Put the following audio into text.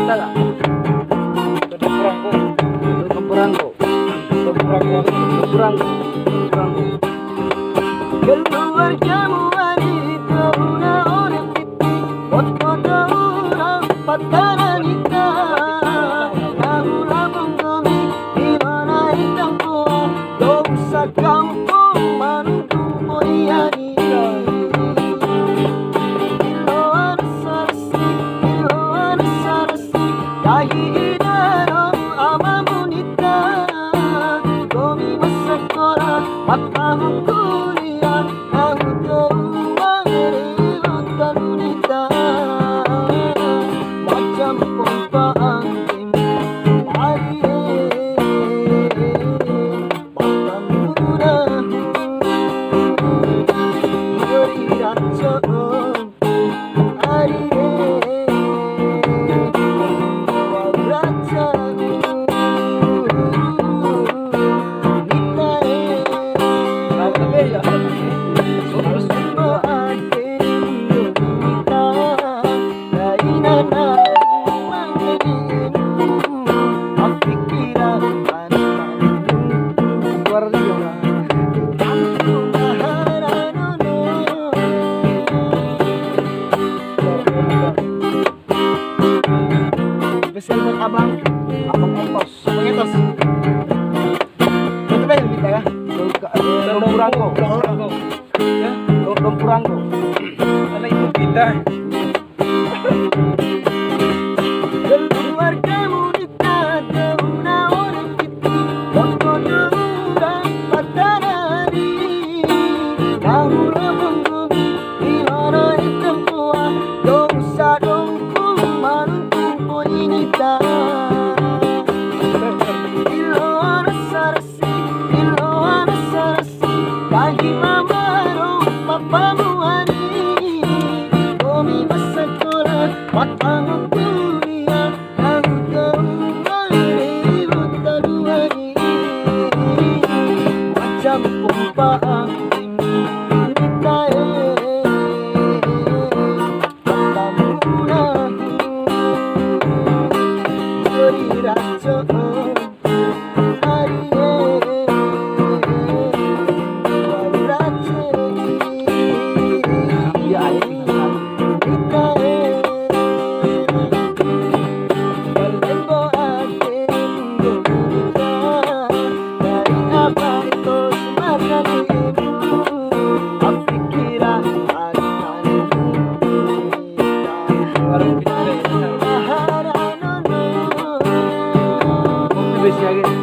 Daga. Tutup perangko. Keluar jamu wanita una orang piti foto orang pataranita kamu labung kami di mana hitam tua dosa kampung manungku moyani iloan sarsi dahi idaro amamunita gomi masakola matamu kuliah aku kembali tanunita macam pompa angin air mata muda beri racun air racun spesial buat abang Etos, abang Etos. Itu yang kita ya, Dompurango. Karena itu kita. Keluar kamu di una orang piti, foto orang patarani. Kamu labung kami di mana hitam tua, dosa dongku manungku poinita. Iloan sarsi, kaki mama papamu ani, gomi masakola matamu kuliah aku kembali taduani macam pompa angin nitae matamu beri racun Gracias.